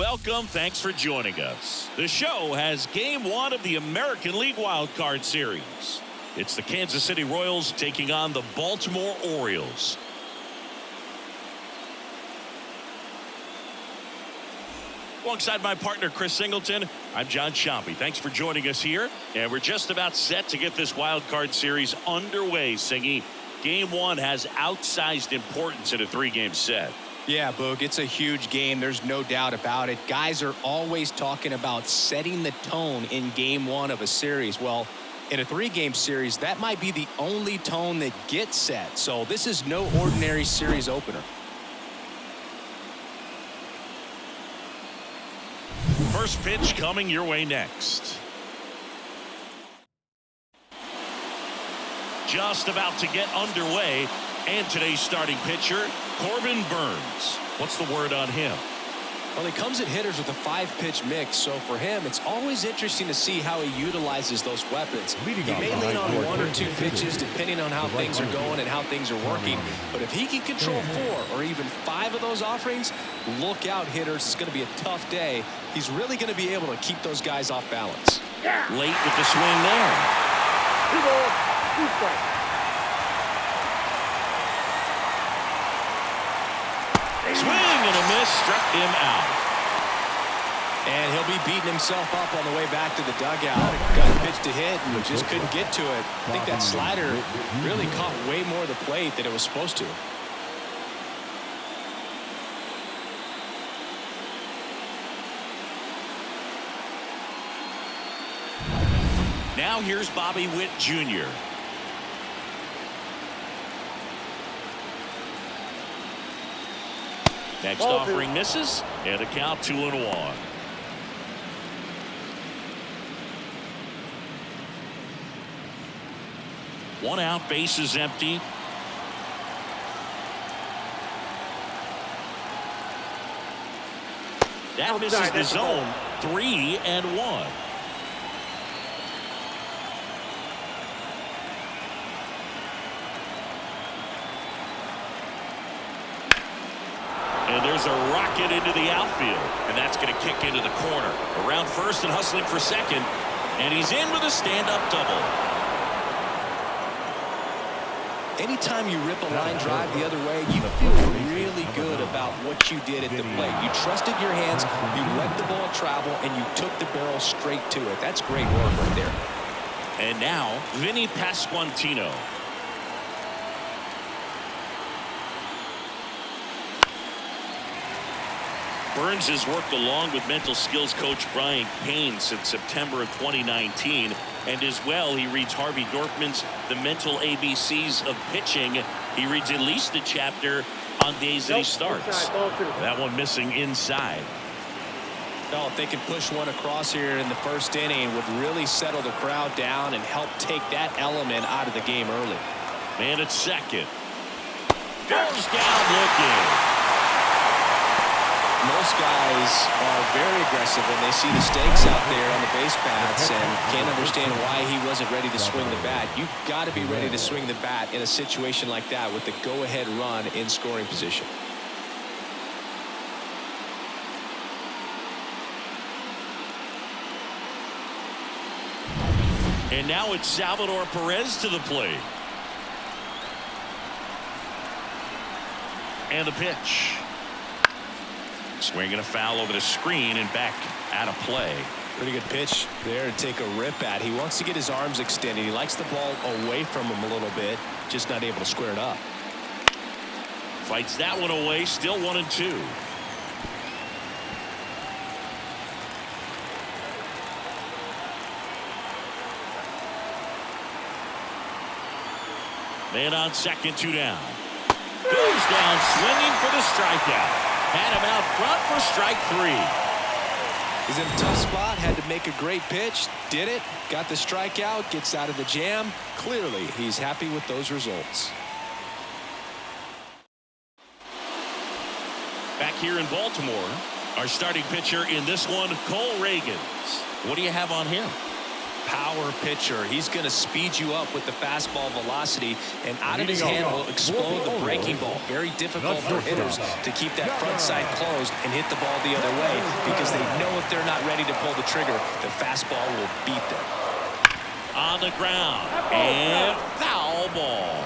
welcome. Thanks for joining us. The show has Game 1 of the American League Wildcard Series. It's the Kansas City Royals taking on the Baltimore Orioles. Alongside my partner, Chris Singleton, I'm John Chompy. Thanks for joining us here. And we're just about set to get this Wild Card Series underway, Singy. Game 1 has outsized importance in a 3-game set. Yeah, Boog, it's a huge game. There's no doubt about it. Guys are always talking about setting the tone in Game 1 of a series. Well, in a 3-game series, that might be the only tone that gets set. So this is no ordinary series opener. First pitch coming your way next. Just about to get underway, and today's starting pitcher, Corbin Burnes. What's the word on him? Well, he comes at hitters with a 5-pitch mix, so for him, it's always interesting to see how he utilizes those weapons. He may lean on 1 or 2 pitches depending on how things are going and how things are working, but if he can control 4 or even 5 of those offerings, look out, hitters. It's going to be a tough day. He's really going to be able to keep those guys off balance. Late with the swing there. 2 balls, 2 strikes. Swing and a miss, struck him out. And he'll be beating himself up on the way back to the dugout. Got a pitch to hit and just couldn't get to it. I think that slider really caught way more of the plate than it was supposed to. Now here's Bobby Witt Jr. Next offering misses, and a count 2-1. One out, base is empty. That misses the zone. 3-1. And there's a rocket into the outfield, and that's going to kick into the corner. Around first and hustling for second, and he's in with a stand-up double. Anytime you rip a line drive the other way, you feel really good about what you did at the plate. You trusted your hands, you let the ball travel, and you took the barrel straight to it. That's great work right there. And now, Vinny Pasquantino. Burnes has worked along with mental skills coach Brian Kane since September of 2019, and as well he reads Harvey Dorfman's The Mental ABCs of Pitching. He reads at least a chapter on days that he starts. That one missing inside. No, if they can push one across here in the first inning, would really settle the crowd down and help take that element out of the game early. Man at second. Goes down looking. Most guys are very aggressive when they see the stakes out there on the base paths and can't understand why he wasn't ready to swing the bat. You've got to be ready to swing the bat in a situation like that with the go-ahead run in scoring position. And now it's Salvador Perez to the plate. And the pitch. Swinging a foul over the screen and back out of play. Pretty good pitch there to take a rip at. He wants to get his arms extended. He likes the ball away from him a little bit, just not able to square it up. Fights that one away, still 1-2. Man on second, 2 down. Goes down swinging for the strikeout. Had him out front for strike 3. He's in a tough spot, had to make a great pitch, did it, got the strikeout, gets out of the jam. Clearly, he's happy with those results. Back here in Baltimore, our starting pitcher in this one, Cole Ragans. What do you have on him? power pitcher. He's going to speed you up with the fastball velocity, and out of his hand will explode the breaking ball. Very difficult for hitters to keep that front side closed and hit the ball the other way, because they know if they're not ready to pull the trigger, the fastball will beat them. On the ground, and foul ball.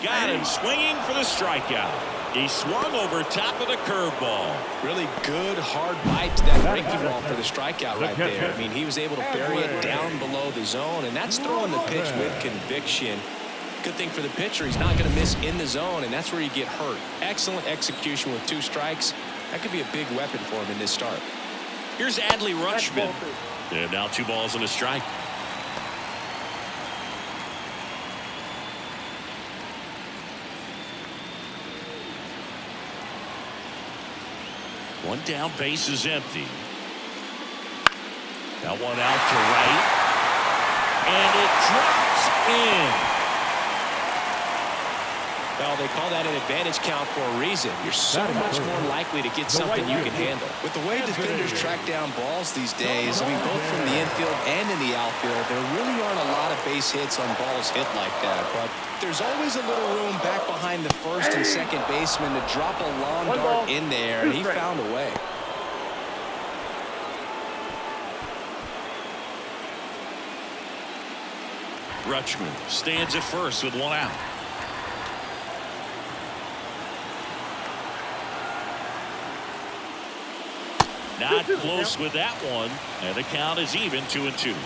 Got him swinging for the strikeout. He swung over top of the curveball. Really good, hard bite to that breaking ball for the strikeout right there. I mean, he was able to bury it down below the zone, and that's throwing the pitch with conviction. Good thing for the pitcher, he's not going to miss in the zone, and that's where you get hurt. Excellent execution with 2 strikes. That could be a big weapon for him in this start. Here's Adley Rutschman. And now 2 balls and a strike. One down, base is empty. That one out to right. And it drops in. Well, they call that an advantage count for a reason. You're so much more likely to get something you can handle. With the way defenders track down balls these days, I mean, both from the infield and in the outfield, there really aren't a lot of base hits on balls hit like that. But there's always a little room back behind the first and second baseman to drop a long dart in there, and he found a way. Rutschman stands at first with 1 out. Not close with that one, and the count is even 2-2.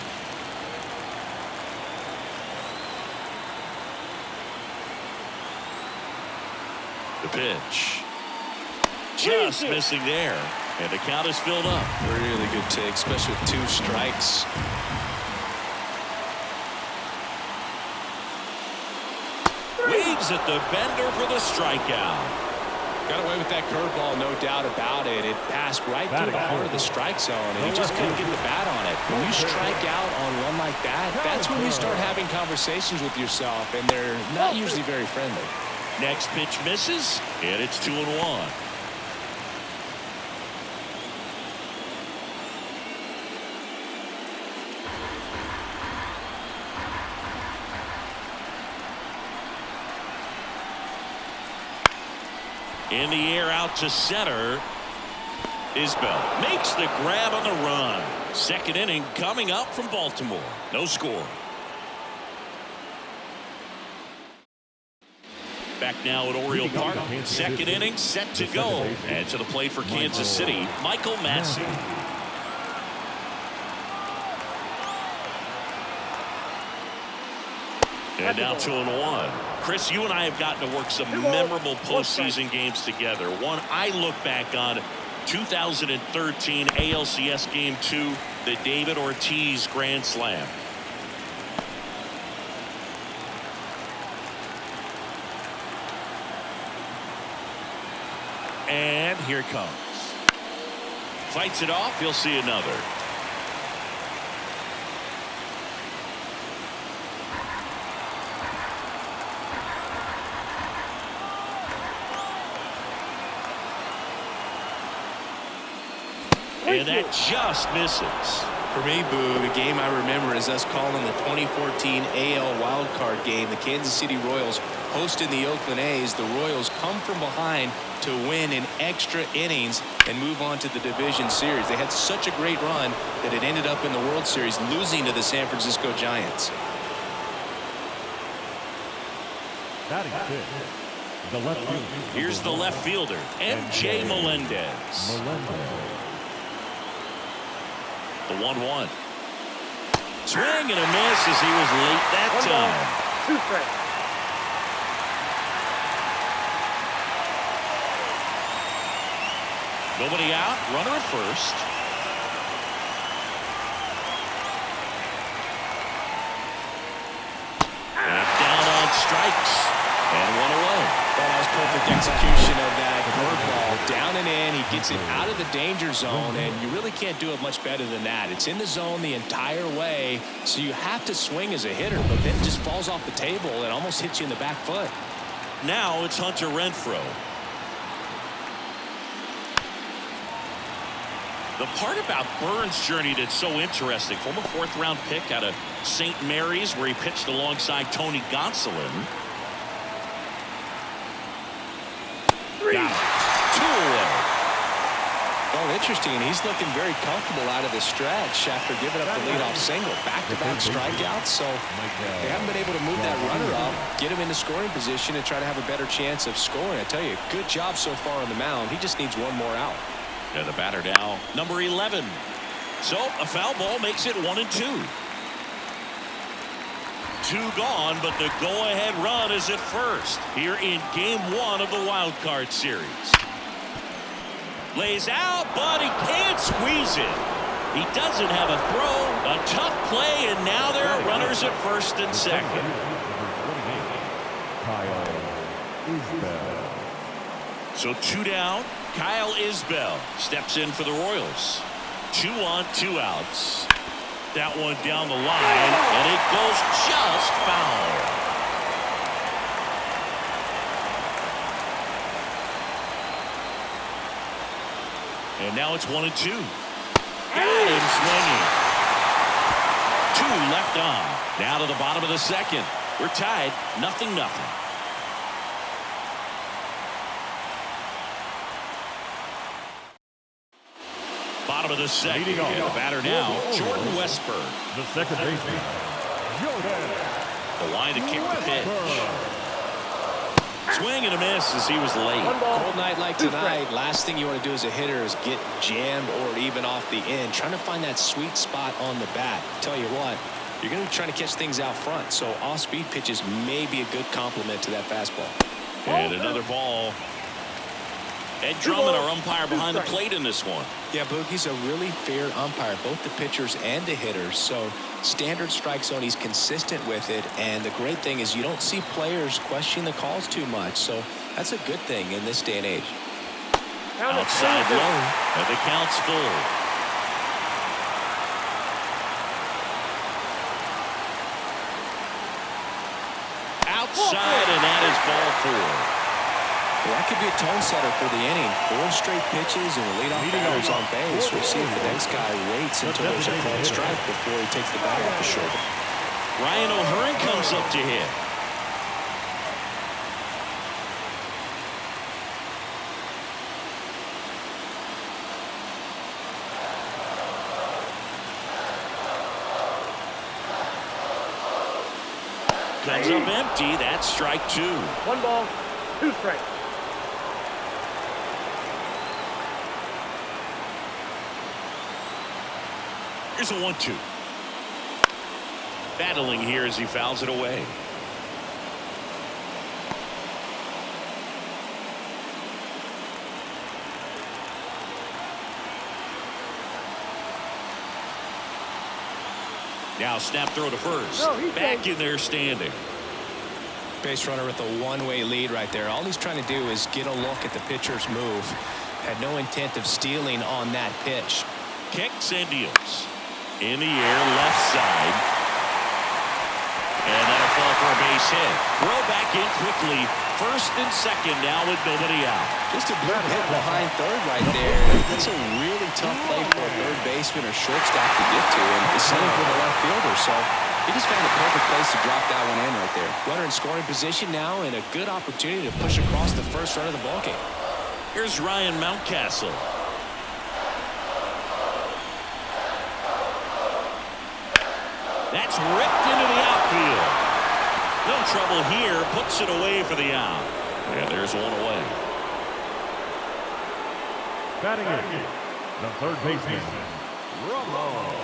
The pitch. Just missing there, and the count is filled up. Really good take, especially with 2 strikes. Waves at the bender for the strikeout. Got away with that curveball, no doubt about it. It passed right through the heart of the strike zone, and he just couldn't get the bat on it. When you strike out on one like that, that's when you start having conversations with yourself, and they're not usually very friendly. Next pitch misses, and it's 2-1. In the air out to center. Isbell makes the grab on the run. Second inning coming up from Baltimore. No score. Back now at Oriole Park. Second inning set to go. And to the plate for Kansas City, Michael Massey. And now 2-1. Chris, you and I have gotten to work some memorable postseason games together. One I look back on, 2013 ALCS Game 2, the David Ortiz Grand Slam. And here it comes. Fights it off. He'll see another. And that just misses. For me, Boo, the game I remember is us calling the 2014 AL Wildcard game. The Kansas City Royals hosting the Oakland A's. The Royals come from behind to win in extra innings and move on to the division series. They had such a great run that it ended up in the World Series, losing to the San Francisco Giants. Here's the left fielder, M.J. Melendez. The 1-1. Swing and a miss as he was late that time. Nobody out. Runner at first. And down on strikes. And 1 away. Well, that was perfect execution of that curveball. Down and in. He gets it out of the danger zone, and you really can't do it much better than that. It's in the zone the entire way, so you have to swing as a hitter, but then it just falls off the table and almost hits you in the back foot. Now it's Hunter Renfroe. The part about Burns' journey that's so interesting, former 4th-round pick out of St. Mary's, where he pitched alongside Tony Gonsolin. Got it. 2 away. Well, interesting. He's looking very comfortable out of the stretch after giving up the leadoff single. Back-to-back strikeouts, so they haven't been able to move that runner up, get him into scoring position, and try to have a better chance of scoring. I tell you, good job so far on the mound. He just needs one more out. And the batter now, number 11. So a foul ball makes it 1-2. 2 gone, but the go-ahead run is at first here in Game 1 of the Wild Card series. Lays out, but he can't squeeze it. He doesn't have a throw. A tough play, and now there are runners at first and second. So 2 down. Kyle Isbell steps in for the Royals. 2 on, 2 outs. That one down the line, and it goes just foul. And now it's 1-2. Got him swinging. 2 left on. Now to the bottom of the second. We're tied, 0-0. Bottom of the second. And the batter now, Jordan Westburg. The second baseman, Jordan. The line to kick the pitch. Swing and a miss as he was late. Cold night like tonight, last thing you want to do as a hitter is get jammed or even off the end. Trying to find that sweet spot on the bat. Tell you what, you're going to be trying to catch things out front, so off-speed pitches may be a good complement to that fastball. And another ball. Ed Drummond, our umpire behind the plate in this one. Yeah, Boogie's a really fair umpire, both the pitchers and the hitters. So standard strike zone, he's consistent with it. And the great thing is you don't see players questioning the calls too much. So that's a good thing in this day and age. Outside low, and the count's full. Outside, and that is ball 4. Well, that could be a tone setter for the inning. 4 straight pitches and leadoff batters on base. We'll see if the next guy waits until there's a called strike before he takes the bat off the shoulder. Ryan O'Hearn comes up to hit. Comes up empty. That's strike 2. 1 ball, 2 strikes. Here's a 1-2. Battling here as he fouls it away. Now snap throw to first. Back in there standing. Base runner with a one-way lead right there. All he's trying to do is get a look at the pitcher's move. Had no intent of stealing on that pitch. Kicks and deals. In the air, left side. And that'll fall for a base hit. Throw back in quickly. First and second now with nobody out. Just a blue hit behind third right there. That's a really tough play for a third baseman or shortstop to get to. And the same for the left fielder. So he just found the perfect place to drop that one in right there. Runner in scoring position now and a good opportunity to push across the first run of the ballgame. Here's Ryan Mountcastle. That's ripped into the outfield. No trouble here. Puts it away for the out. And there's one away. Batting in, the third baseman, Ramon.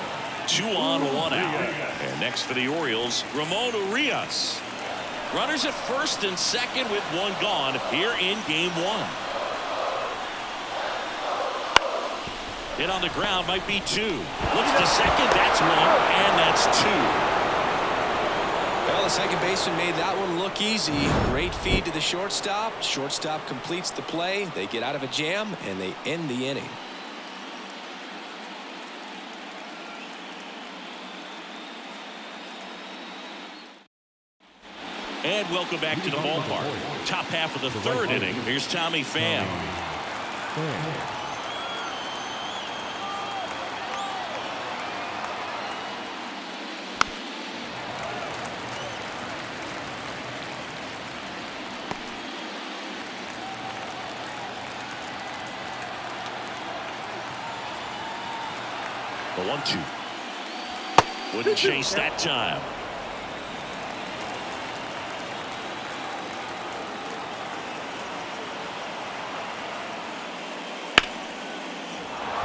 2 on, 1 out. And next for the Orioles, Ramon Urias. Runners at first and second with 1 gone here in game 1. Hit on the ground might be 2. Looks to second. That's 1, and that's 2. Well, the second baseman made that one look easy. Great feed to the shortstop. Shortstop completes the play. They get out of a jam, and they end the inning. And welcome back to the ballpark. Top half of the third inning. Here's Tommy Pham. The 1-2. Wouldn't chase that time.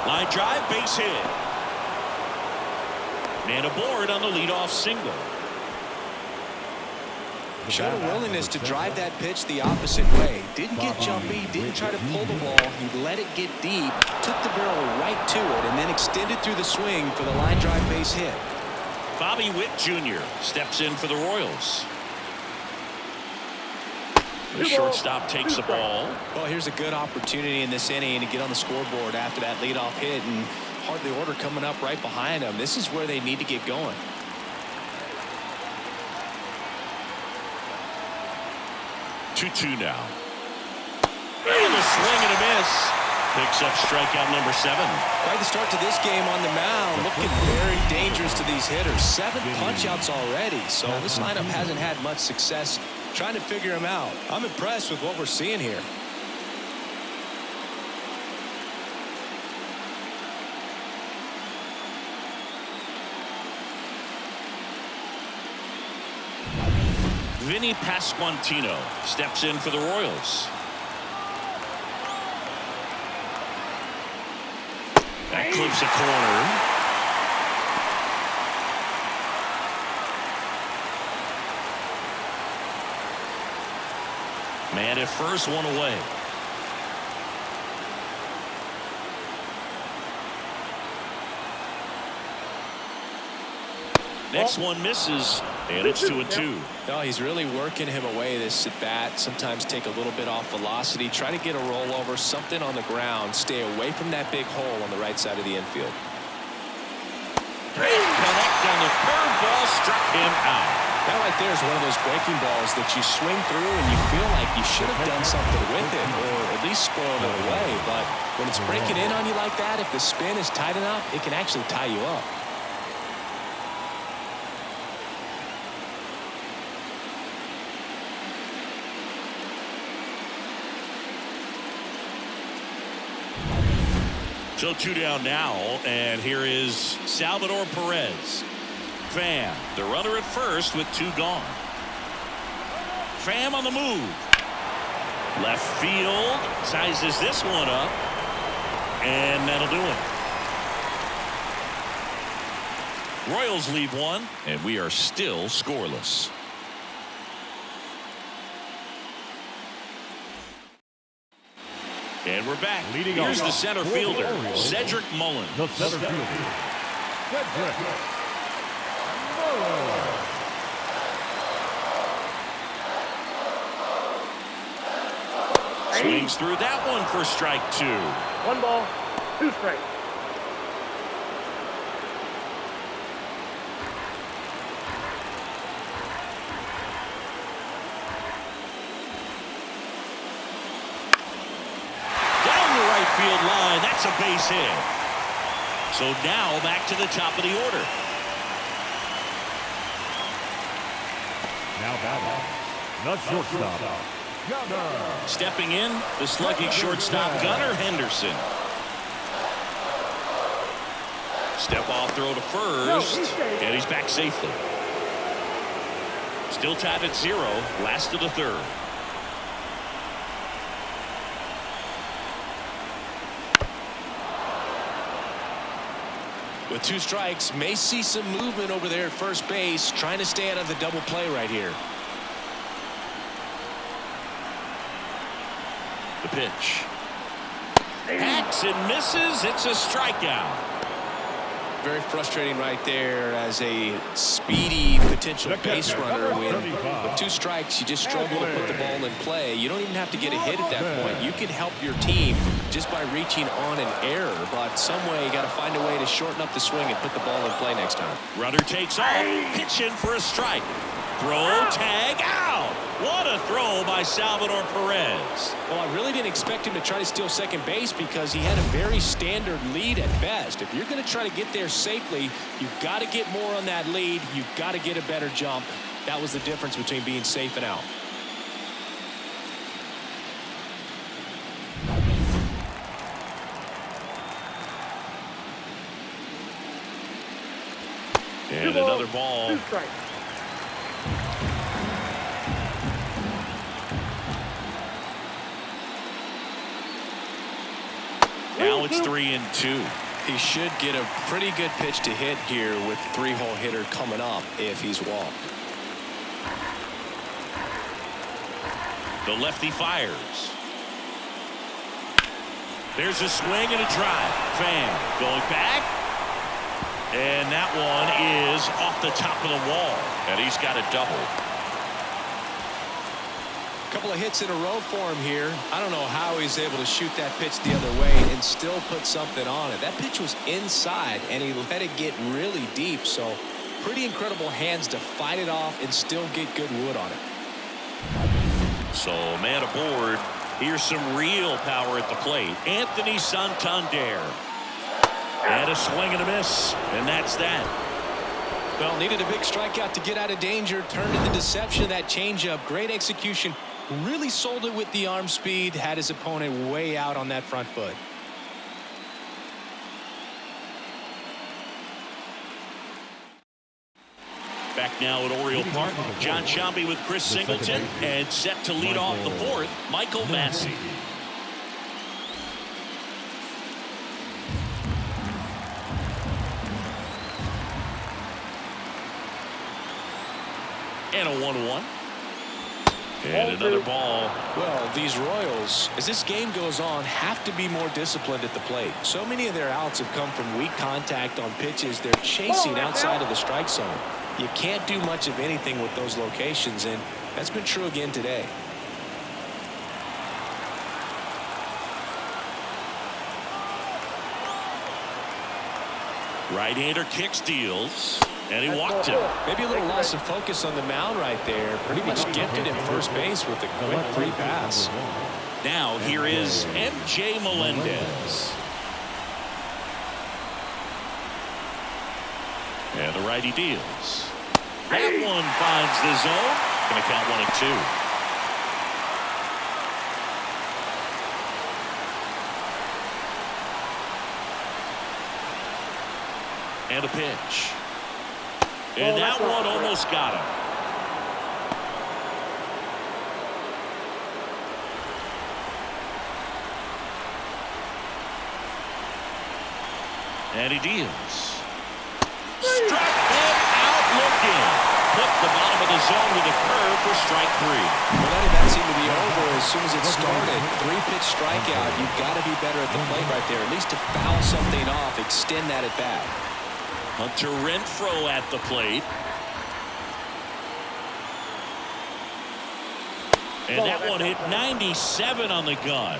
Line drive, base hit. And aboard on the leadoff single. Showed a willingness to drive that pitch the opposite way. Didn't get jumpy, didn't try to pull the ball. He let it get deep, took the barrel right to it, and then extended through the swing for the line drive base hit. Bobby Witt Jr. steps in for the Royals. The shortstop takes the ball. Well, here's a good opportunity in this inning to get on the scoreboard after that leadoff hit, and hardly order coming up right behind them. This is where they need to get going. 2-2 now. And a swing and a miss. Picks up strikeout number 7. Quite the start to this game on the mound. Looking very dangerous to these hitters. 7 punch-outs already. So this lineup hasn't had much success trying to figure him out. I'm impressed with what we're seeing here. Vinny Pasquantino steps in for the Royals. That clips a corner. Man at first, one away. Next one misses, and it's 2-2. No, he's really working him away this at bat. Sometimes take a little bit off velocity. Try to get a rollover, something on the ground. Stay away from that big hole on the right side of the infield. Great connect on the curveball, struck him out. That right there is one of those breaking balls that you swing through and you feel like you should have done something with it or at least spoiled it away. But when it's breaking in on you like that, if the spin is tight enough, it can actually tie you up. So 2 down now, and here is Salvador Perez. Pham, the runner at first with 2 gone. Pham on the move. Left field, sizes this one up, and that'll do it. Royals leave 1, and we are still scoreless. And we're back. Here's the center fielder, Cedric Mullins. The center fielder, Cedric Mullins. Swings through that one for strike 2. 1 ball, 2 strikes. Field line, that's a base hit. So now back to the top of the order. Now batting, the shortstop, Gunnar. Stepping in, the slugging shortstop Gunnar Henderson. Step off throw to first, and he's back safely. Still tied at 0, last of the third. With 2 strikes, may see some movement over there at first base, trying to stay out of the double play right here. The pitch. Hacks and misses. It's a strikeout. Very frustrating right there as a speedy potential base runner. With 2 strikes, you just struggle to put the ball in play. You don't even have to get a hit at that point. You can help your team just by reaching on an error, but some way you got to find a way to shorten up the swing and put the ball in play next time. Runner takes off, pitch in for a strike. Throw, tag, out. What a throw by Salvador Perez. Well, I really didn't expect him to try to steal second base because he had a very standard lead at best. If you're going to try to get there safely, you've got to get more on that lead. You've got to get a better jump. That was the difference between being safe and out. And another ball. Now it's 3-2. He should get a pretty good pitch to hit here with the three-hole hitter coming up if he's walked. The lefty fires. There's a swing and a drive. Fan going back. And that one is off the top of the wall. And he's got a double. A couple of hits in a row for him here. I don't know how he's able to shoot that pitch the other way and still put something on it. That pitch was inside, and he let it get really deep. So pretty incredible hands to fight it off and still get good wood on it. So man aboard. Here's some real power at the plate. Anthony Santander. And a swing and a miss. And that's that. Well, needed a big strikeout to get out of danger. Turned into deception of that changeup. Great execution. Really sold it with the arm speed. Had his opponent way out on that front foot. Back now at Oriole Park. John Sciambi with Chris Singleton. And set to lead off the fourth, Michael Massey. And a 1-1. And another ball. Well, these Royals, as this game goes on, have to be more disciplined at the plate. So many of their outs have come from weak contact on pitches they're chasing outside of the strike zone. You can't do much of anything with those locations, and that's been true again today. Right-hander kick steals. And he walked him. Maybe a little loss of focus on the mound right there. Pretty much gifted at first base with a quick free pass. Now here is MJ Melendez. And the righty deals. That one finds the zone. Going to count 1-2. And a pitch. And that one almost got him. And he deals. Struck him out looking. Put the bottom of the zone with a curve for strike 3. Well, that seemed to be over as soon as it started. 3-pitch strikeout. You've got to be better at the plate right there. At least to foul something off, extend that at bat. Hunter Renfroe at the plate. And that one hit 97 on the gun.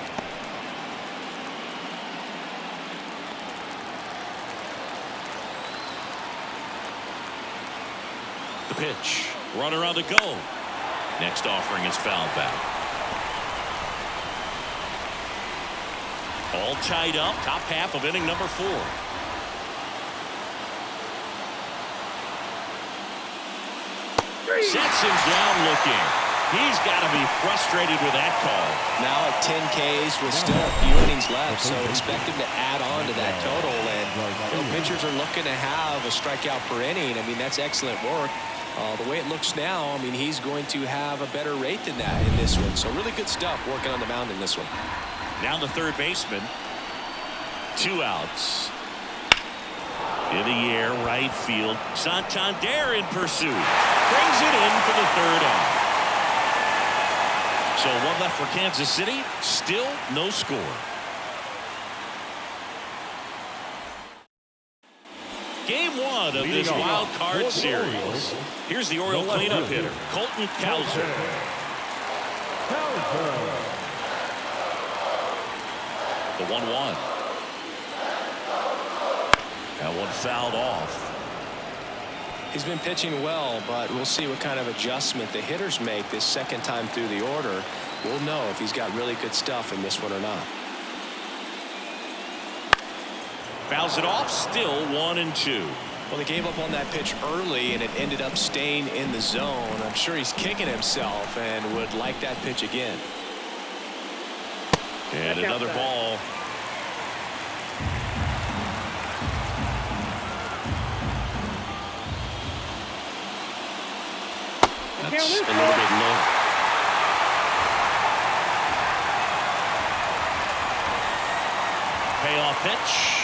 The pitch. Runner on the go. Next offering is fouled back. All tied up. Top half of inning number 4. Sets him down looking. He's got to be frustrated with that call. Now at 10 Ks with still a few innings left, so expect him to add on to that total. And pitchers are looking to have a strikeout per inning. I mean, that's excellent work. The way it looks now, I mean, he's going to have a better rate than that in this one. So really good stuff working on the mound in this one. Now the third baseman. 2 outs. In the air, right field. Santander in pursuit. Brings it in for the third out. So 1 left for Kansas City. Still no score. Game 1 of this wild card series. Here's the Oriole cleanup hitter, Colton Cowser. The 1-1. That one fouled off. He's been pitching well, but we'll see what kind of adjustment the hitters make this second time through the order. We'll know if he's got really good stuff in this one or not. Fouls it off, still 1-2. Well, he gave up on that pitch early, and it ended up staying in the zone. I'm sure he's kicking himself and would like that pitch again. And another ball. That's a little bit low. Payoff pitch.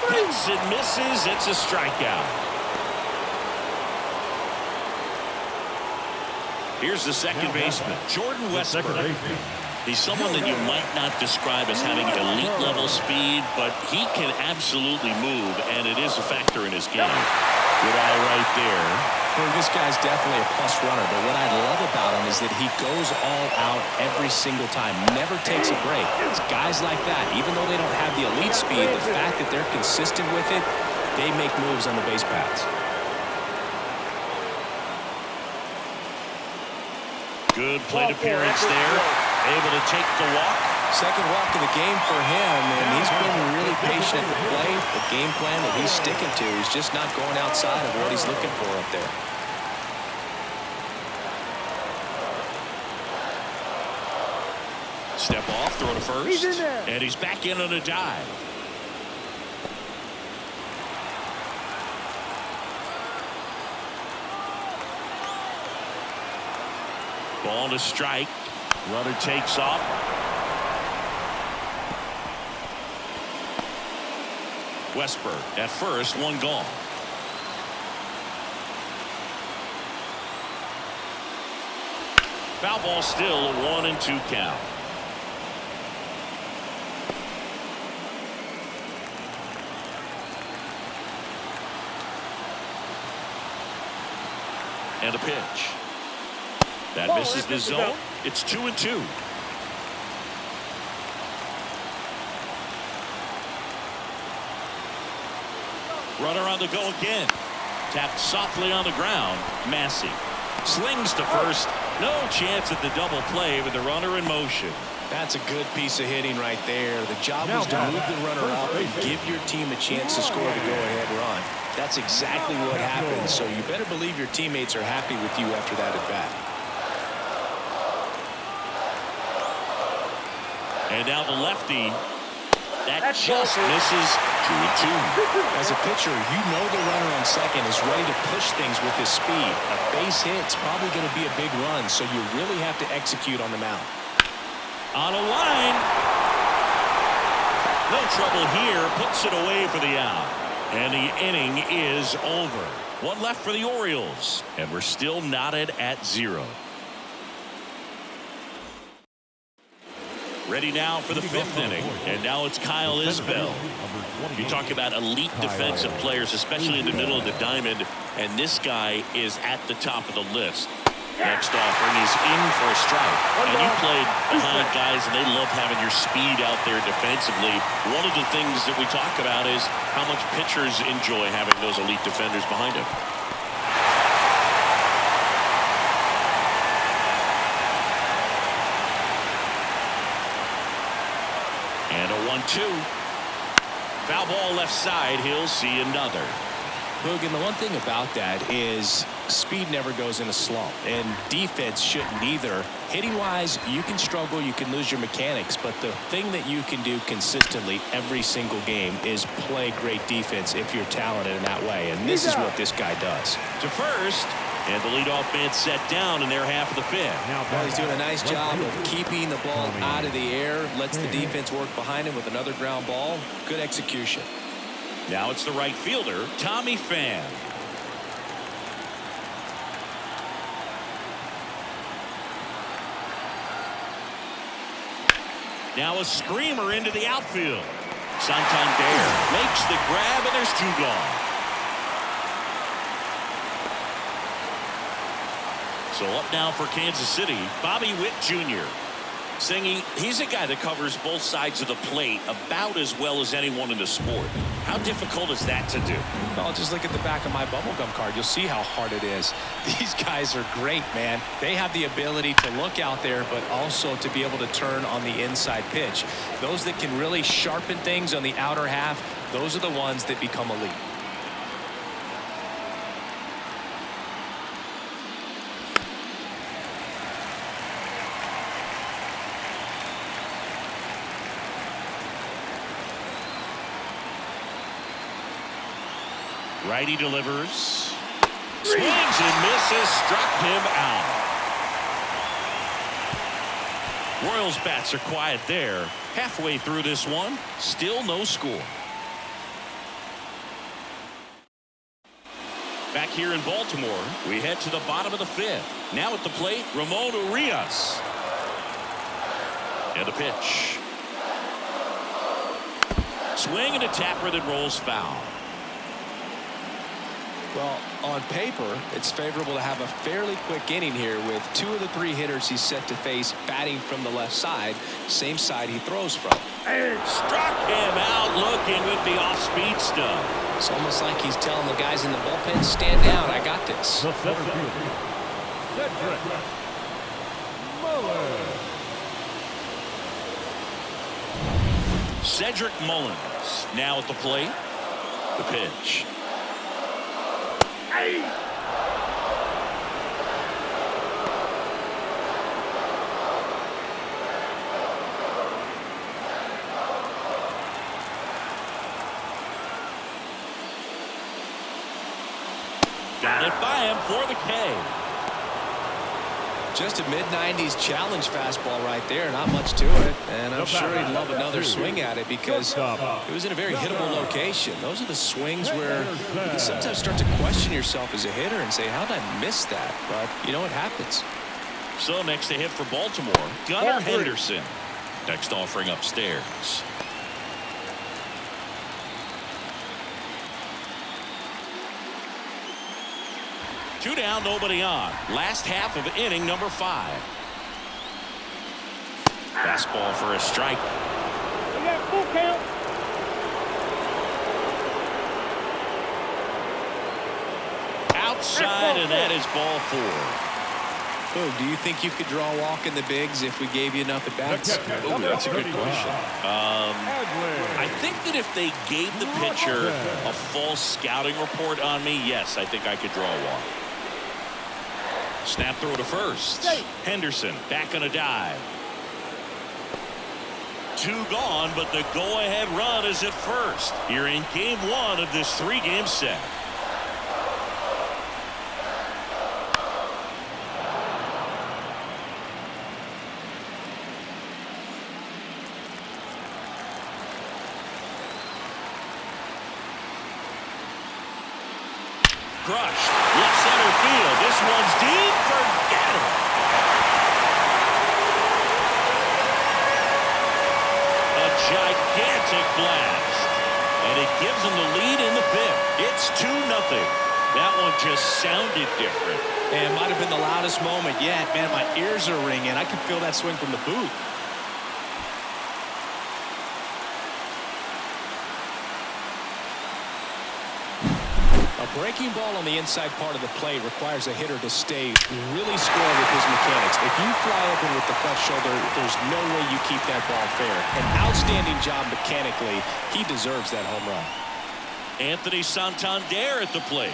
Hits and misses. It's a strikeout. Here's the second baseman, Jordan Westburg. He's someone that you might not describe as having elite level speed, but he can absolutely move, and it is a factor in his game. Good eye right there. Well, this guy's definitely a plus runner, but what I love about him is that he goes all out every single time, never takes a break. It's guys like that, even though they don't have the elite speed, the fact that they're consistent with it, they make moves on the base paths. Good plate appearance there. Able to take the walk. Second walk of the game for him, and he's been really patient at the plate. The game plan that he's sticking to is just not going outside of what he's looking for up there. Step off, throw to first, and he's back in on a dive. Ball to strike. Runner takes off. Westburg at first, one gone. Foul ball, still a 1-2 count. And a pitch. That misses the zone. It's 2-2. Runner on the go again. Tapped softly on the ground. Massey slings to first. No chance at the double play with the runner in motion. That's a good piece of hitting right there. The job was to move the runner up and give your team a chance to score the go-ahead run. That's exactly what happened, so you better believe your teammates are happy with you after that at bat. And now the lefty. That just misses. 2-2. As a pitcher, you know the runner on second is ready to push things with his speed. A base hit's probably going to be a big run, so you really have to execute on the mound. On a line. No trouble here. Puts it away for the out. And the inning is over. One left for the Orioles. And we're still knotted at 0. Ready now for the 5th inning. And now it's Kyle Isbell. You talk about elite defensive players, especially in the middle of the diamond. And this guy is at the top of the list. Next offering is in for a strike. And you played behind guys, and they love having your speed out there defensively. One of the things that we talk about is how much pitchers enjoy having those elite defenders behind them. And a 1-2. Foul ball left side. He'll see another. Boog, and the one thing about that is speed never goes in a slump, and defense shouldn't either. Hitting-wise, you can struggle, you can lose your mechanics, but the thing that you can do consistently every single game is play great defense if you're talented in that way, and this is what this guy does. To first, and the leadoff man set down in their half of the 5th. Well, he's doing a nice job of keeping the ball out of the air, lets the defense work behind him with another ground ball. Good execution. Now it's the right fielder, Tommy Pham. Now a screamer into the outfield. Santander makes the grab, and there's 2 gone. So up now for Kansas City, Bobby Witt Jr. Singy, he's a guy that covers both sides of the plate about as well as anyone in the sport. How difficult is that to do? Well, just look at the back of my bubblegum card. You'll see how hard it is. These guys are great, man. They have the ability to look out there, but also to be able to turn on the inside pitch. Those that can really sharpen things on the outer half, those are the ones that become elite. Righty delivers. Swings and misses. Struck him out. Royals bats are quiet there. Halfway through this one, still no score. Back here in Baltimore, we head to the bottom of the fifth. Now at the plate, Ramon Urias. And a pitch. Swing and a tapper that rolls foul. Well, on paper, it's favorable to have a fairly quick inning here with 2 of the 3 hitters he's set to face batting from the left side, same side he throws from. Struck him out looking with the off-speed stuff. It's almost like he's telling the guys in the bullpen, stand down, I got this. The center fielder, Cedric Mullins now at the plate. The pitch. Got it by him for the K. Just a mid-90s challenge fastball right there. Not much to it. And I'm sure he'd love another swing at it because it was in a very hittable location. Those are the swings where you can sometimes start to question yourself as a hitter and say, how did I miss that? But, you know, it happens. So next to hit for Baltimore, Gunnar Henderson. Next offering upstairs. Two down, nobody on. Last half of inning number 5. Fastball for a strike. We got full count. Outside, and that is ball 4. Oh, do you think you could draw a walk in the bigs if we gave you enough at bats? Ooh, that's a good question. I think that if they gave the pitcher a false scouting report on me, yes, I think I could draw a walk. Snap throw to first. Henderson back on a dive. 2 gone, but the go-ahead run is at first. Here in game 1 of this 3-game set. Crushed. Left center field. This one's deep. Forget it. A gigantic blast. And it gives them the lead in the 5th. It's 2-0. That one just sounded different. And it might have been the loudest moment yet. Man, my ears are ringing. I can feel that swing from the booth. A breaking ball on the inside part of the plate requires a hitter to stay really square with his mechanics. If you fly open with the left shoulder, there's no way you keep that ball fair. An outstanding job mechanically. He deserves that home run. Anthony Santander at the plate.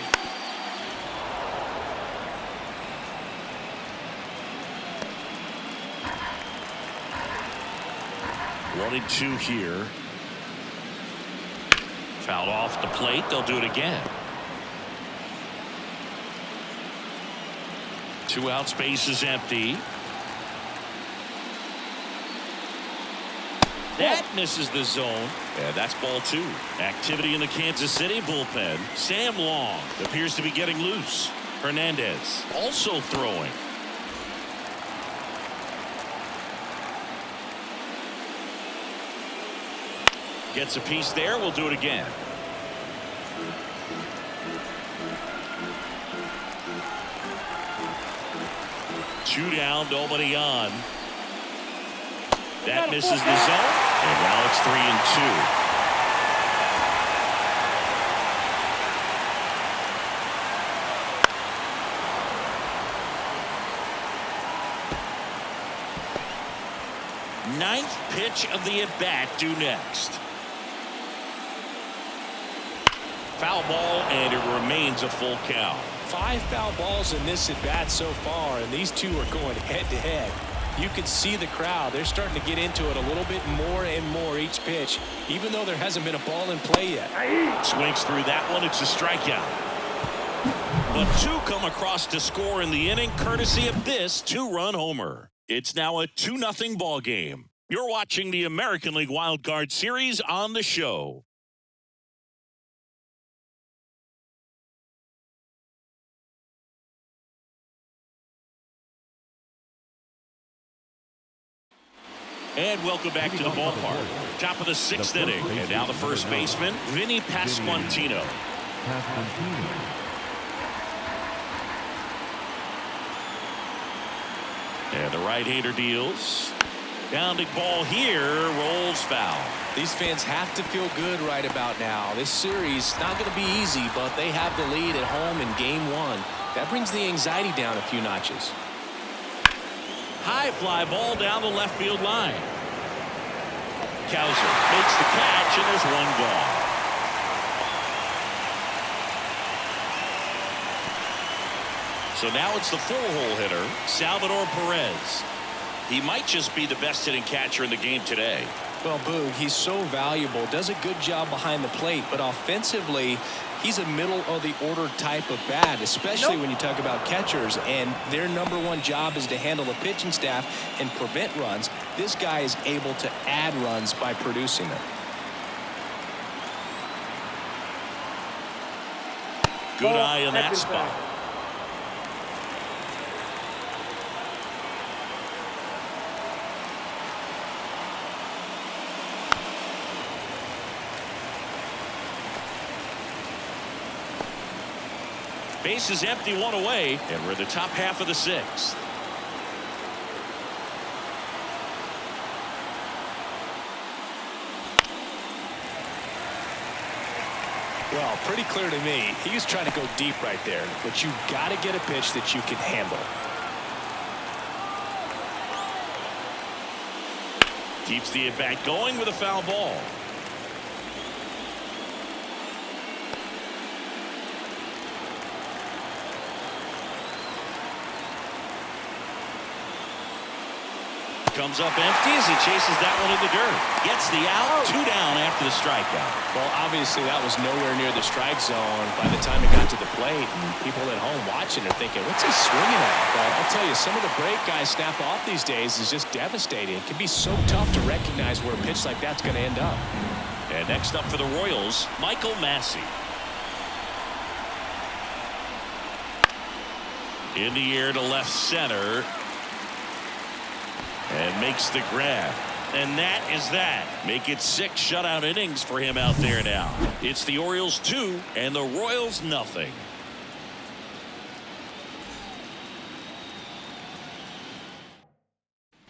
One and 2 here. Fouled off the plate. They'll do it again. 2 out, space is empty. That misses the zone. And that's ball 2. Activity in the Kansas City bullpen. Sam Long appears to be getting loose. Hernandez also throwing. Gets a piece there. We'll do it again. Two down, nobody on. That misses the zone, and now it's 3-2. Ninth pitch of the at-bat due next. Foul ball, and it remains a full count. 5 foul balls in this at-bat so far, and these two are going head-to-head. You can see the crowd. They're starting to get into it a little bit more and more each pitch, even though there hasn't been a ball in play yet. Swings through that one. It's a strikeout. But 2 come across to score in the inning, courtesy of this 2-run homer. It's now a 2-0 ball game. You're watching the American League Wildcard Series on the show. And welcome back to the ballpark. Top of the 6th inning. And now the first baseman, Vinny Pasquantino. And the right-hander deals. Grounding ball here, rolls foul. These fans have to feel good right about now. This series not going to be easy, but they have the lead at home in game 1. That brings the anxiety down a few notches. High fly ball down the left field line. Cowser makes the catch, and there's 1 gone. So now it's the 4-hole hitter, Salvador Perez. He might just be the best hitting catcher in the game today. Well, Boog, he's so valuable, does a good job behind the plate, but offensively, he's a middle-of-the-order type of bat, especially when you talk about catchers, and their #1 job is to handle the pitching staff and prevent runs. This guy is able to add runs by producing them. Good eye on that spot. Base is empty, 1 away, and we're in the top half of the 6th. Well, pretty clear to me. He was trying to go deep right there, but you got to get a pitch that you can handle. Keeps the at-bat going with a foul ball. Comes up empty as he chases that one in the dirt. Gets the out, 2 down after the strikeout. Well, obviously that was nowhere near the strike zone by the time it got to the plate. And people at home watching are thinking, what's he swinging at? But I'll tell you, some of the break guys snap off these days is just devastating. It can be so tough to recognize where a pitch like that's going to end up. And next up for the Royals, Michael Massey. In the air to left center. And makes the grab. And that is that. Make it 6 shutout innings for him out there now. It's the Orioles 2 and the Royals nothing.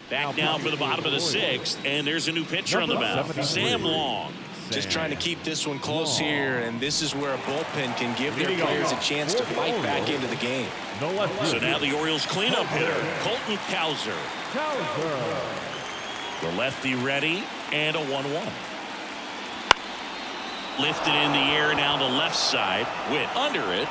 Back now for the bottom of the 6th, and there's a new pitcher on the mound, Sam Long. Just trying to keep this one close here, and this is where a bullpen can give their players a chance to fight back into the game. So now the Orioles cleanup hitter, Colton Cowser. The lefty ready, and a 1-1. Lifted in the air now the left side. Witt under it.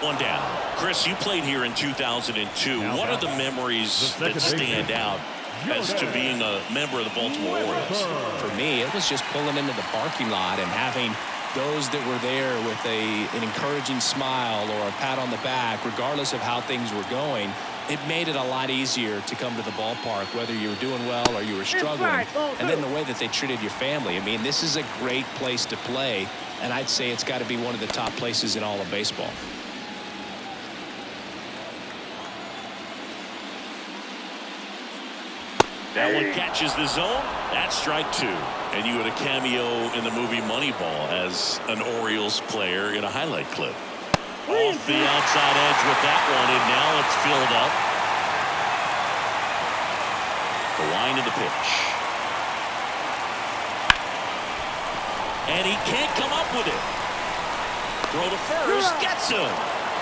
1 down. Chris, you played here in 2002. What are the memories that stand out as to being a member of the Baltimore Orioles? For me, it was just pulling into the parking lot and having those that were there with an encouraging smile or a pat on the back, regardless of how things were going. It made it a lot easier to come to the ballpark, whether you were doing well or you were struggling. And then the way that they treated your family. I mean, this is a great place to play, and I'd say it's got to be one of the top places in all of baseball. That one catches the zone. That's strike 2. And you had a cameo in the movie Moneyball as an Orioles player in a highlight clip. Off the outside edge with that one, and now it's filled up. The line of the pitch. And he can't come up with it. Throw to first. Gets him.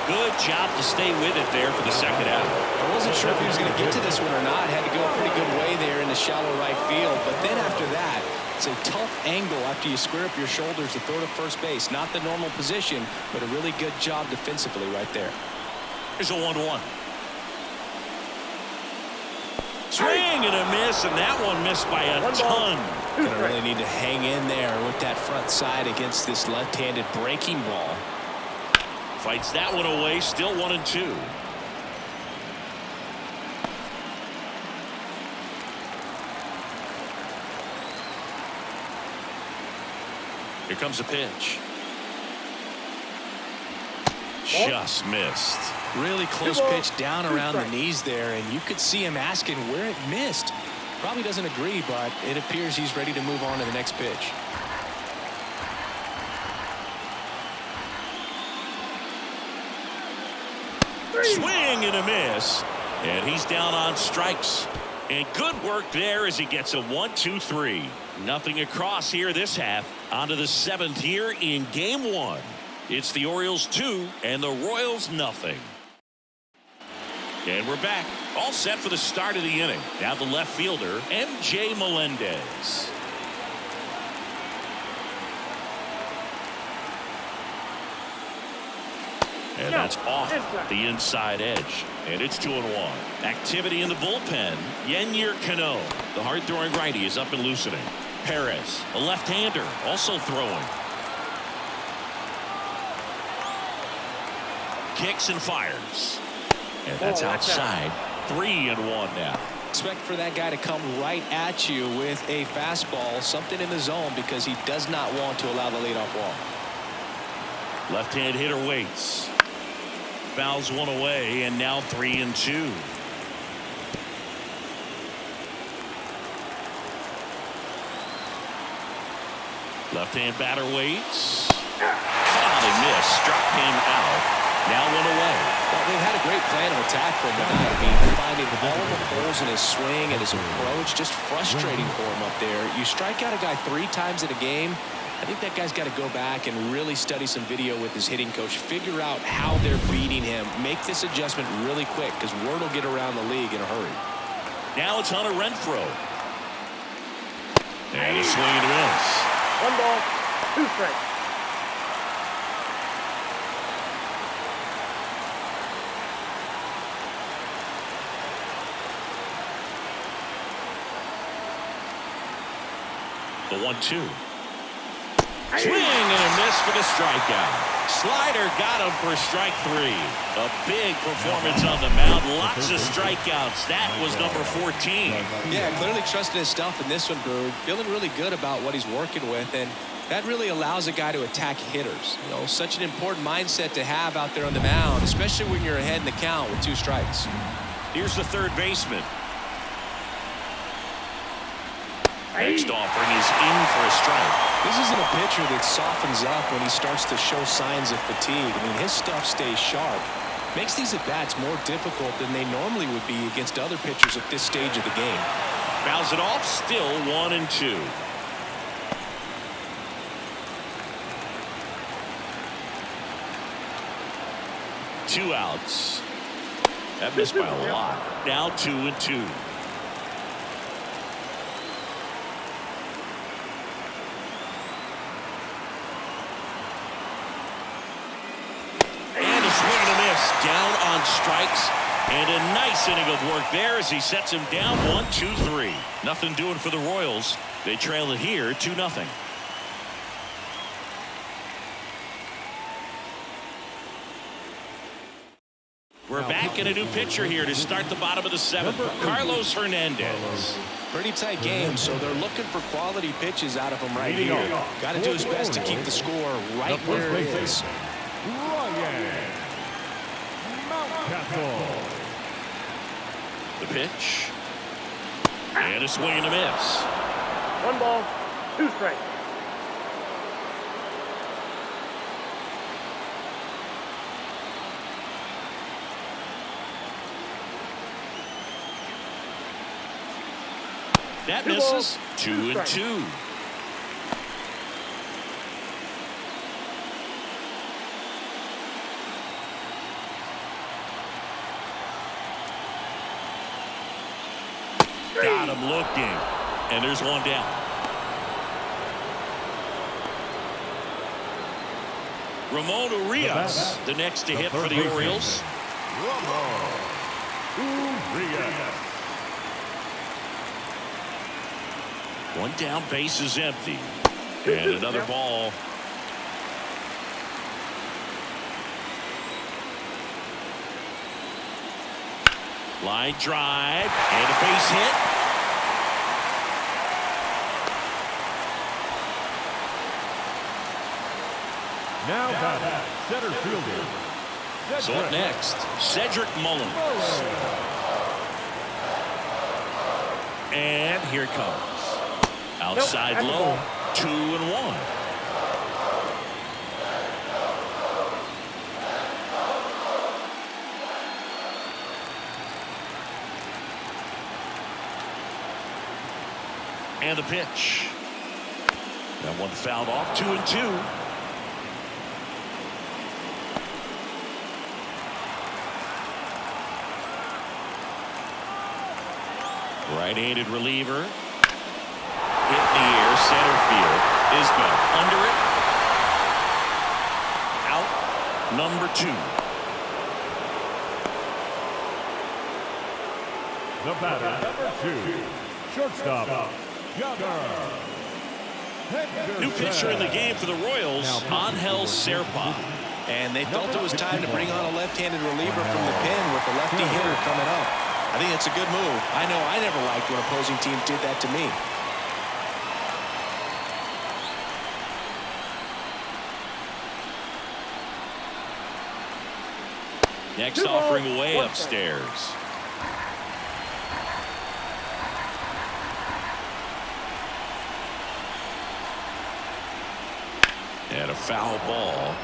Good job to stay with it there for the second out. I wasn't sure if he was going to get to this one or not. Had to go a pretty good way there in the shallow right field. But then after that, it's a tough angle after you square up your shoulders to throw to first base. Not the normal position, but a really good job defensively right there. Here's a 1-1. Swing and a miss, and that one missed by a ton. Gonna really need to hang in there with that front side against this left-handed breaking ball. Fights that one away, still 1-2. Here comes a pitch. Just missed. Really close pitch down around the knees there, and you could see him asking where it missed. Probably doesn't agree, but it appears he's ready to move on to the next pitch. Swing and a miss, and he's down on strikes. And good work there as he gets a 1-2-3. Nothing across here this half. On to the 7th here in game 1. It's the Orioles 2 and the Royals nothing. And we're back, all set for the start of the inning. Now the left fielder, MJ Melendez. And that's off the inside edge. And it's 2-1. Activity in the bullpen. Yennier Cano, the hard-throwing righty, is up and loosening. Perez, a left-hander, also throwing. Kicks and fires. And that's outside. 3-1 now. Expect for that guy to come right at you with a fastball, something in the zone, because he does not want to allow the leadoff walk. Left-hand hitter waits. Fouls one away, and now 3-2. Left-hand batter waits. Caught and missed. Struck him out. Now one away. Well, they've had a great plan of attack for him tonight. I mean, finding all of the holes in his swing and his approach, just frustrating for him up there. You strike out a guy 3 times in a game. I think that guy's got to go back and really study some video with his hitting coach. Figure out how they're beating him. Make this adjustment really quick, because word will get around the league in a hurry. Now it's Hunter Renfroe. And a swing and a miss. 1 ball, 2 strikes. The 1-2. Swing and a miss for the strikeout. Slider got him for strike 3. A big performance on the mound. Lots of strikeouts. That was number 14. Yeah, clearly trusting his stuff in this one, Boog. Feeling really good about what he's working with, and that really allows a guy to attack hitters. You know, such an important mindset to have out there on the mound, especially when you're ahead in the count with 2 strikes. Here's the third baseman. Next offering is in for a strike. This isn't a pitcher that softens up when he starts to show signs of fatigue. I mean, his stuff stays sharp. Makes these at-bats more difficult than they normally would be against other pitchers at this stage of the game. Fouls it off, still 1-2. Two outs. That missed by a lot. Now 2-2. Down on strikes, and a nice inning of work there as he sets him down 1-2-3. Nothing doing for the Royals. They trail it here 2-0. We're back in a new pitcher here to start the bottom of the 7th. Carlos Hernandez. Pretty tight game, so they're looking for quality pitches out of him right here. Got to do his best to keep the score right where it is. The pitch. And a swing and a miss. 1 ball, 2 strikes. That Two misses. balls, 2-2. Got him looking. And there's one down. Ramon Urias, the next to hit for the Orioles. One down, base is empty. And another ball. Line drive and a base hit. Now batting, center fielder. So up next, Cedric Mullins. And here it comes. Outside low, 2-1. And the pitch. That one fouled off, 2-2. Right-handed reliever. Hit in the air, center field. Isbell under it. Out, number 2. The batter, number 2, shortstop, New pitcher in the game for the Royals, Angel Serpa. And they felt it was time to bring on a left-handed reliever from the pen with a lefty hitter coming up. I think it's a good move. I know I never liked when opposing teams did that to me. Next offering way upstairs. And a foul ball.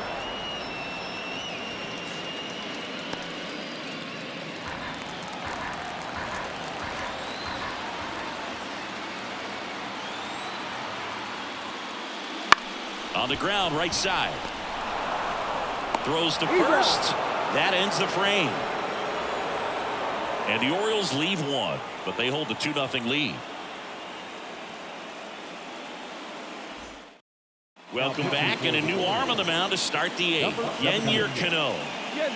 On the ground, right side. Throws to first. That ends the frame. And the Orioles leave one, but they hold the 2-0 lead. Welcome back, and a new arm on the mound to start the 8th. Yennier Cano.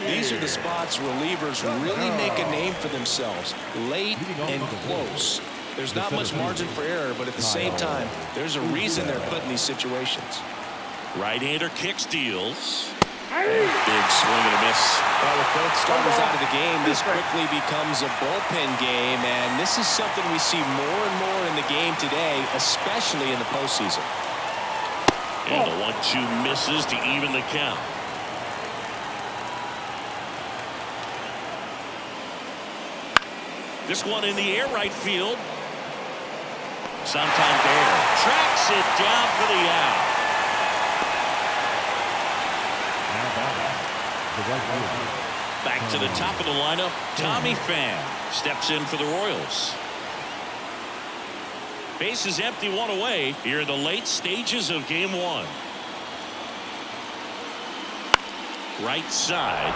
These are the spots relievers really make a name for themselves. Late and close. There's not much margin for error, but at the same time, there's a reason they're put in these situations. Right-hander kicks, deals. Big swing and a miss. Well, with both starters out of the game, this quickly becomes a bullpen game, and this is something we see more and more in the game today, especially in the postseason. And the 1-2 misses to even the count. This one in the air, right field. Santander tracks it down for the out. Back to the top of the lineup, Tommy Pham steps in for the Royals. Base is empty, one away here in the late stages of game 1. Right side.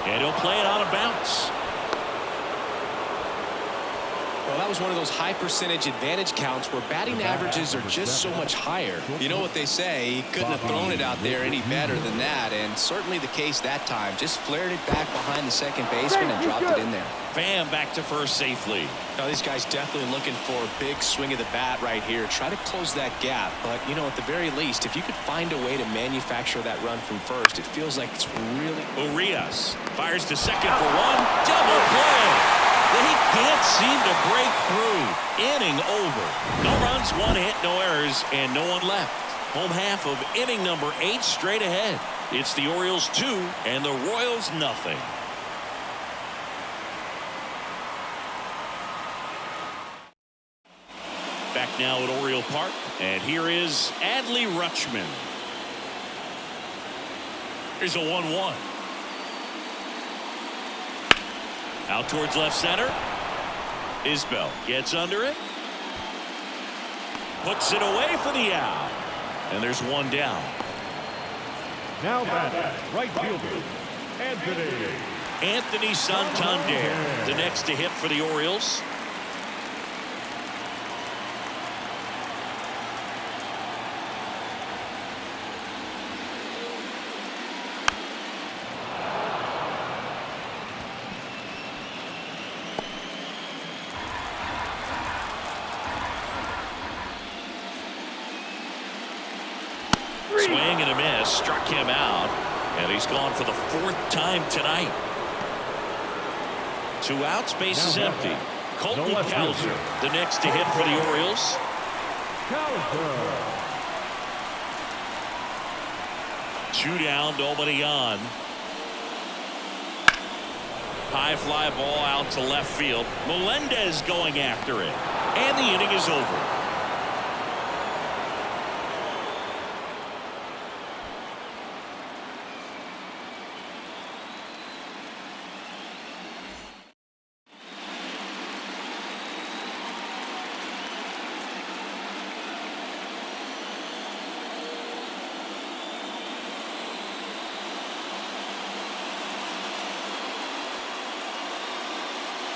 And he'll play it on a bounce. Well, that was one of those high percentage advantage counts where batting averages are just so much higher. You know what they say, he couldn't have thrown it out there any better than that, and certainly the case that time. Just flared it back behind the second baseman and dropped it in there. Pham back to first safely. Now, these guys definitely looking for a big swing of the bat right here. Try to close that gap, but, you know, at the very least, if you could find a way to manufacture that run from first, it feels like it's really... Urias fires to second for one. Double play. He can't seem to break through. Inning over. No runs, one hit, no errors, and no one left. Home half of inning number 8 straight ahead. It's the Orioles 2 and the Royals nothing. Back now at Oriole Park, and here is Adley Rutschman. Here's a 1-1. Out towards left center. Isbell gets under it. Puts it away for the out. And there's one down. Now batting, right fielder, Anthony Santander, the next to hit for the Orioles. Swing and a miss, struck him out, and he's gone for the 4th time tonight. 2 outs, base is empty. Colton Cowser, the next to hit for the Orioles. 2 down, nobody on. High fly ball out to left field. Melendez going after it, and the inning is over.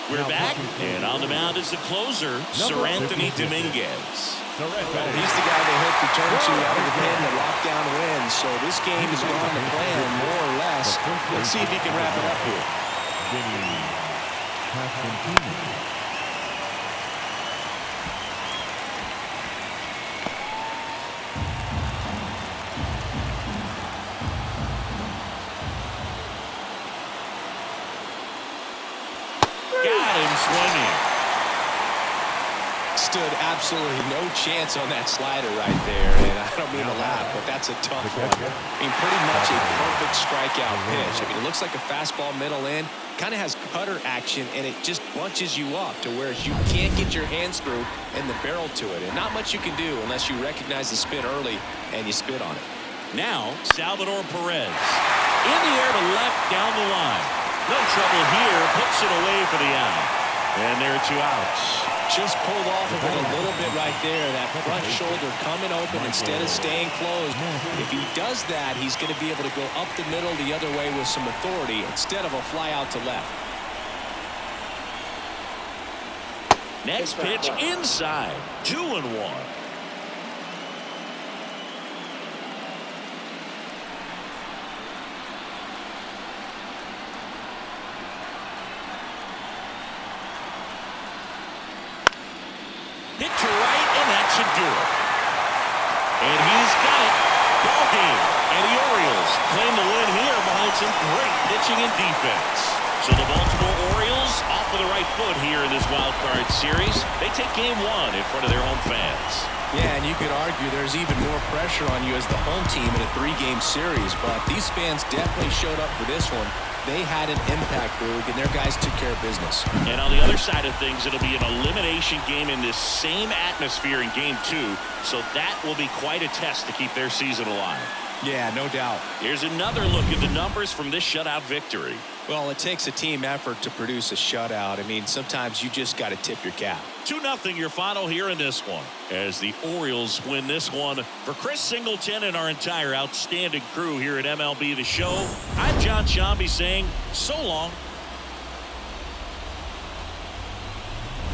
We're back, and on the mound is the closer, Sir Anthony Dominguez. Well, he's the guy they hope to turn to out of the pen to lock down wins. So this game is going to plan, more or less. Let's see if he can wrap it up here. Got him swinging. Stood absolutely no chance on that slider right there, and I don't mean to laugh, but that's a tough one. I mean, pretty much a perfect strikeout pitch. I mean, it looks like a fastball middle in, kind of has cutter action, and it just bunches you up to where you can't get your hands through and the barrel to it, and not much you can do unless you recognize the spin early and you spit on it. Now, Salvador Perez. In the air to left down the line. No trouble here, puts it away for the out. And there are 2 outs. Just pulled off of it a little bit right there. That front shoulder coming open instead of staying closed. If he does that, he's going to be able to go up the middle the other way with some authority instead of a fly out to left. Next pitch inside. 2-1. Hit to right, and that should do it. And he's got it. Ball game. And the Orioles claim the win here behind some great pitching and defense. So the Baltimore Orioles off of the right foot here in this wild card series. They take game 1 in front of their home fans. Yeah, and you could argue there's even more pressure on you as the home team in a 3-game series, but these fans definitely showed up for this one. They had an impact, Boog, and their guys took care of business. And on the other side of things, it'll be an elimination game in this same atmosphere in game 2, so that will be quite a test to keep their season alive. Yeah, no doubt. Here's another look at the numbers from this shutout victory. Well, it takes a team effort to produce a shutout. I mean, sometimes you just got to tip your cap. 2-0 your final here in this one as the Orioles win this one. For Chris Singleton and our entire outstanding crew here at MLB The Show, I'm John Shambi saying so long